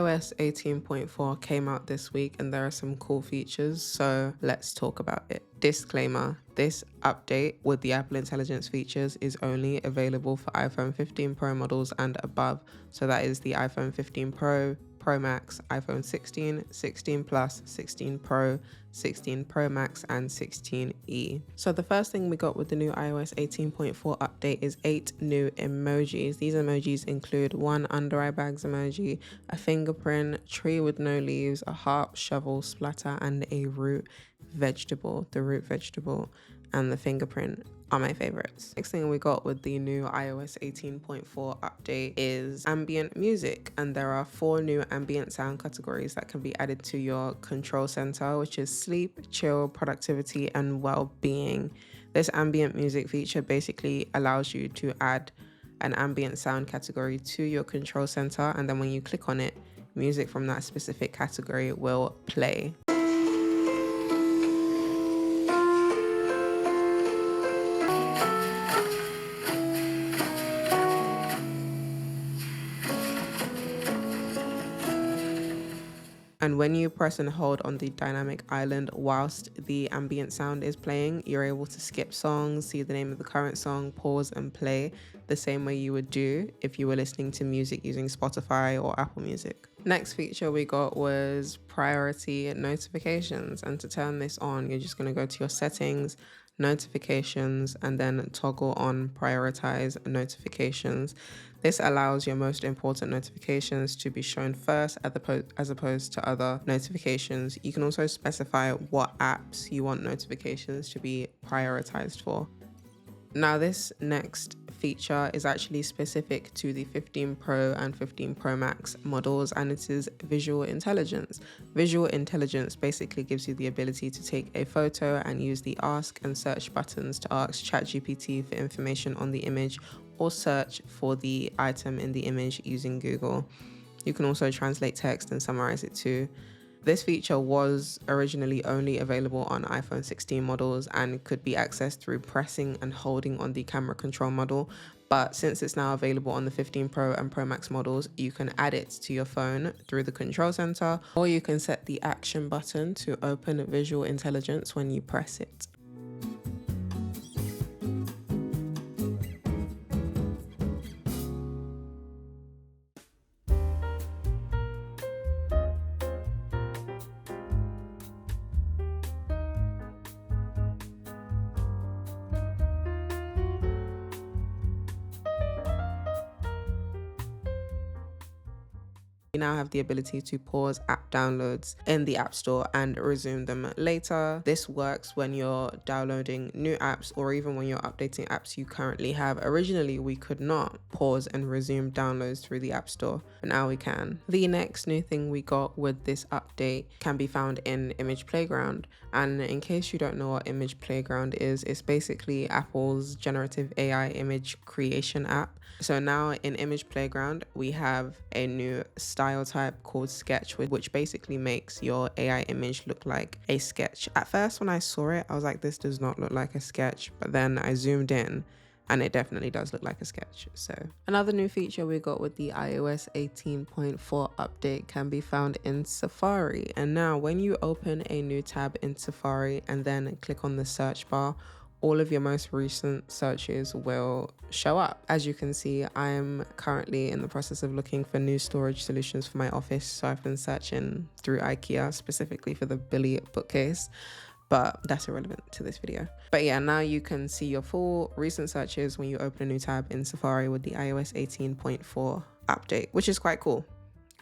iOS 18.4 came out this week and there are some cool features, so let's talk about it. Disclaimer, this update with the Apple Intelligence features is only available for iPhone 15 Pro models and above. So that is the iPhone 15 Pro, Pro Max, iPhone 16, 16 Plus, 16 Pro, 16 Pro Max, and 16E. So the first thing we got with the new iOS 18.4 update is 8 new emojis. These emojis include one under eye bags emoji, a fingerprint, tree with no leaves, a harp, shovel, splatter, and a root vegetable. The root vegetable and the fingerprint are my favorites. Next thing we got with the new iOS 18.4 update is ambient music, and there are 4 new ambient sound categories that can be added to your control center, which is sleep, chill, productivity, and well-being. This ambient music feature basically allows you to add an ambient sound category to your control center, and then when you click on it, music from that specific category will play. And when you press and hold on the dynamic island whilst the ambient sound is playing, you're able to skip songs, see the name of the current song, pause and play the same way you would do if you were listening to music using Spotify or Apple Music. Next feature we got was priority notifications. And to turn this on, you're just going to go to your settings, notifications, and then toggle on prioritize notifications. This allows your most important notifications to be shown first as opposed to other notifications. You can also specify what apps you want notifications to be prioritized for. Now, this next feature is actually specific to the 15 Pro and 15 Pro Max models, and it is visual intelligence. Visual intelligence basically gives you the ability to take a photo and use the ask and search buttons to ask ChatGPT for information on the image or search for the item in the image using Google. You can also translate text and summarize it too. This feature was originally only available on iPhone 16 models and could be accessed through pressing and holding on the camera control model. But since it's now available on the 15 Pro and Pro Max models, you can add it to your phone through the control center, or you can set the action button to open visual intelligence when you press it. You now have the ability to pause app downloads in the App Store and resume them later. This works when you're downloading new apps or even when you're updating apps you currently have. Originally, we could not pause and resume downloads through the App Store, but now we can. The next new thing we got with this update can be found in Image Playground. And in case you don't know what Image Playground is, it's basically Apple's generative AI image creation app. So now in Image Playground, we have a new style type called Sketch, which basically makes your AI image look like a sketch. At first, when I saw it, I was like, this does not look like a sketch. But then I zoomed in and it definitely does look like a sketch. So another new feature we got with the iOS 18.4 update can be found in Safari. And now when you open a new tab in Safari and then click on the search bar, all of your most recent searches will show up. As you can see, I'm currently in the process of looking for new storage solutions for my office. So I've been searching through IKEA specifically for the Billy bookcase, but that's irrelevant to this video. But yeah, now you can see your full recent searches when you open a new tab in Safari with the iOS 18.4 update, which is quite cool.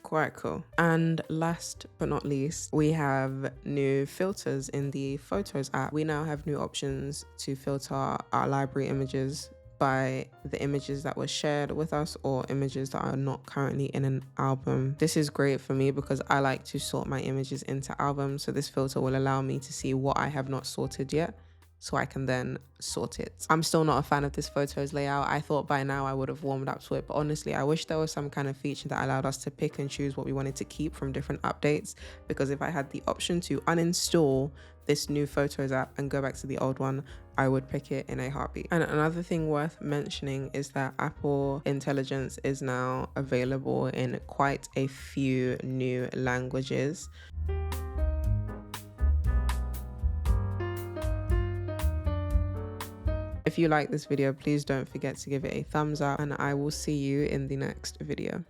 Quite cool. And last but not least, we have new filters in the Photos app. We now have new options to filter our library images by the images that were shared with us or images that are not currently in an album. This is great for me because I like to sort my images into albums, so this filter will allow me to see what I have not sorted yet so I can then sort it. I'm still not a fan of this photos layout. I thought by now I would have warmed up to it, but honestly, I wish there was some kind of feature that allowed us to pick and choose what we wanted to keep from different updates, because if I had the option to uninstall this new Photos app and go back to the old one, I would pick it in a heartbeat. And another thing worth mentioning is that Apple Intelligence is now available in quite a few new languages. If you like this video, please don't forget to give it a thumbs up, and I will see you in the next video.